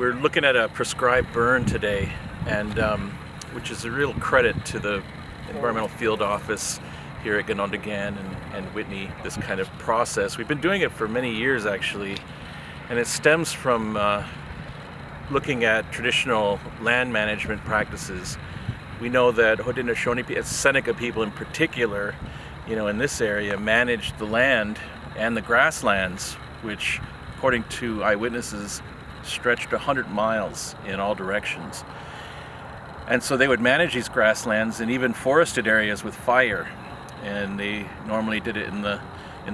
We're looking at a prescribed burn today, and which is a real credit to the Environmental Field Office here at Ganondagan and Whitney, this kind of process. We've been doing it for many years actually, and it stems from looking at traditional land management practices. We know that Haudenosaunee, Seneca people in particular, in this area, managed the land and the grasslands, which, according to eyewitnesses, stretched 100 miles in all directions. And so they would manage these grasslands and even forested areas with fire. And they normally did it in the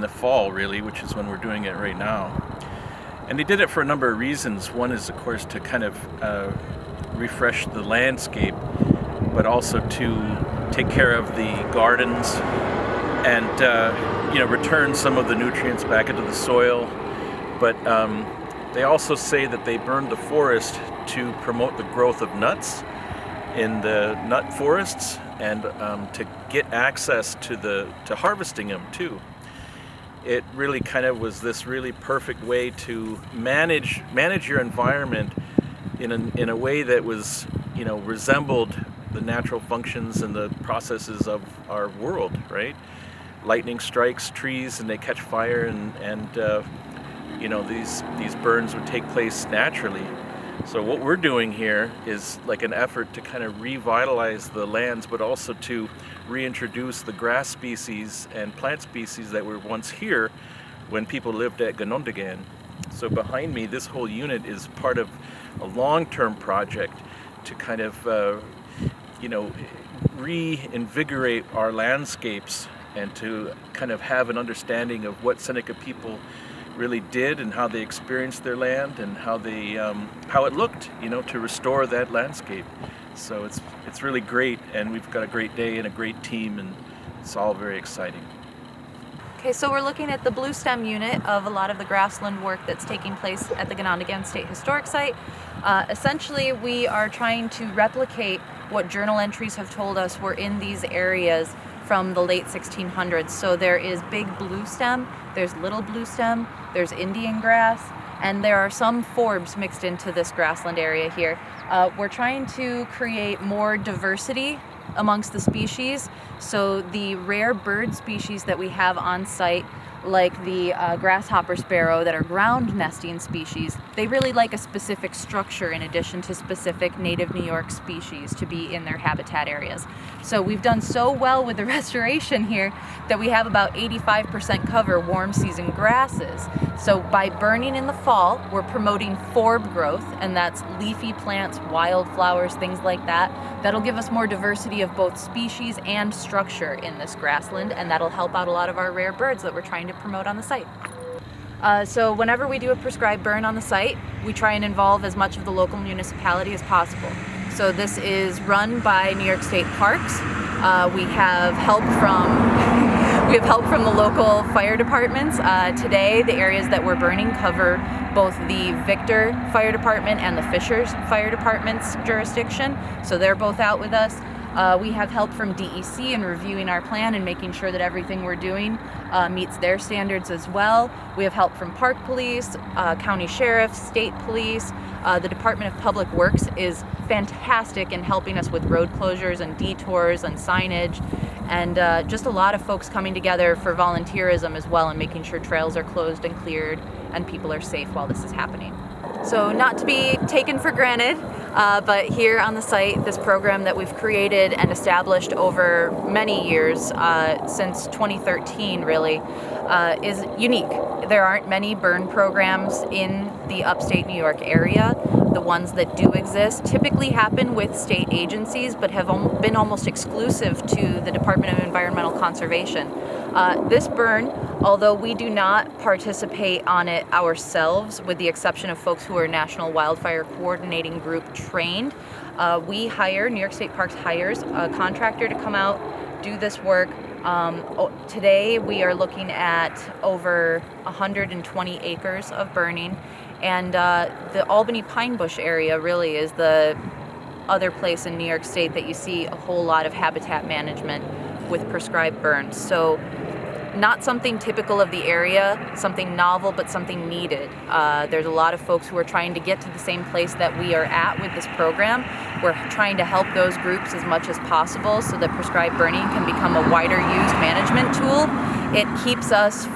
fall, really, which is when we're doing it right now. And they did it for a number of reasons. One is, of course, to kind of refresh the landscape, but also to take care of the gardens and return some of the nutrients back into the soil. But they also say that they burned the forest to promote the growth of nuts in the nut forests and to get access to harvesting them too. It really kind of was this really perfect way to manage your environment in a way that was resembled the natural functions and the processes of our world, right? Lightning strikes trees and they catch fire, and these burns would take place naturally. So what we're doing here is like an effort to kind of revitalize the lands, but also to reintroduce the grass species and plant species that were once here when people lived at Ganondagan. So behind me, this whole unit is part of a long-term project to kind of reinvigorate our landscapes and to kind of have an understanding of what Seneca people really did and how they experienced their land and how it looked, to restore that landscape. So it's really great, and we've got a great day and a great team, and it's all very exciting. Okay, so we're looking at the blue stem unit of a lot of the grassland work that's taking place at the Ganondagan State Historic Site. Essentially, we are trying to replicate what journal entries have told us were in these areas from the late 1600s. So there is big blue stem, there's little blue stem, there's Indian grass, and there are some forbs mixed into this grassland area here. We're trying to create more diversity amongst the species. So the rare bird species that we have on site, like the grasshopper sparrow, that are ground nesting species, they really like a specific structure in addition to specific native New York species to be in their habitat areas. So we've done so well with the restoration here that we have about 85% cover warm season grasses. So by burning in the fall, we're promoting forb growth, and that's leafy plants, wildflowers, things like that. That'll give us more diversity of both species and structure in this grassland, and that'll help out a lot of our rare birds that we're trying to promote on the site. So whenever we do a prescribed burn on the site, we try and involve as much of the local municipality as possible. So this is run by New York State Parks. We have help from the local fire departments. Today, the areas that we're burning cover both the Victor Fire Department and the Fishers Fire Department's jurisdiction, so they're both out with us. We have help from DEC in reviewing our plan and making sure that everything we're doing meets their standards as well. We have help from Park Police, County Sheriff, State Police. The Department of Public Works is fantastic in helping us with road closures and detours and signage, and just a lot of folks coming together for volunteerism as well and making sure trails are closed and cleared and people are safe while this is happening. So not to be taken for granted, but here on the site, this program that we've created and established over many years, since 2013 really, is unique. There aren't many burn programs in the upstate New York area. The ones that do exist typically happen with state agencies, but have been almost exclusive to the Department of Environmental Conservation. This burn, although we do not participate on it ourselves, with the exception of folks who are National Wildfire Coordinating Group trained, New York State Parks hires a contractor to come out, do this work. Today we are looking at over 120 acres of burning, and the Albany Pine Bush area really is the other place in New York State that you see a whole lot of habitat management with prescribed burns. So not something typical of the area, something novel, but something needed. There's a lot of folks who are trying to get to the same place that we are at with this program. We're trying to help those groups as much as possible so that prescribed burning can become a wider used management tool. It keeps us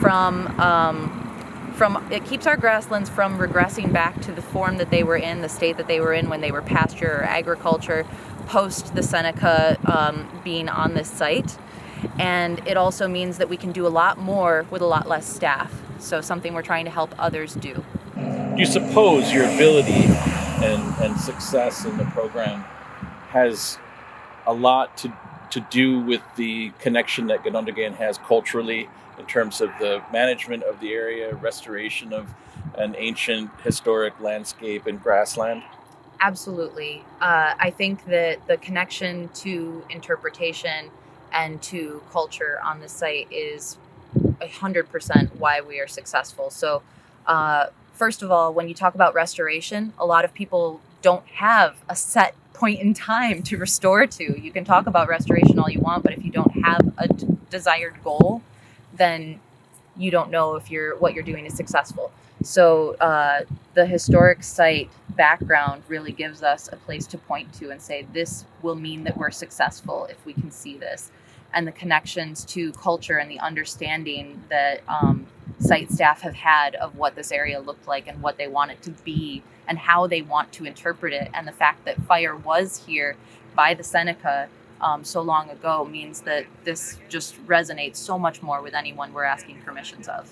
it keeps our grasslands from regressing back to the form that they were in, the state that they were in when they were pasture or agriculture, post the Seneca being on this site. And it also means that we can do a lot more with a lot less staff. So something we're trying to help others do. Do you suppose your ability and success in the program has a lot to do with the connection that Ganondagan has culturally in terms of the management of the area, restoration of an ancient historic landscape and grassland? Absolutely. I think that the connection to interpretation and to culture on the site is 100% why we are successful. So, first of all, when you talk about restoration, a lot of people don't have a set point in time to restore to. You can talk about restoration all you want, but if you don't have a desired goal, then you don't know if what you're doing is successful. So the historic site background really gives us a place to point to and say, this will mean that we're successful if we can see this. And the connections to culture and the understanding that site staff have had of what this area looked like and what they want it to be and how they want to interpret it. And the fact that fire was here by the Seneca so long ago means that this just resonates so much more with anyone we're asking permissions of.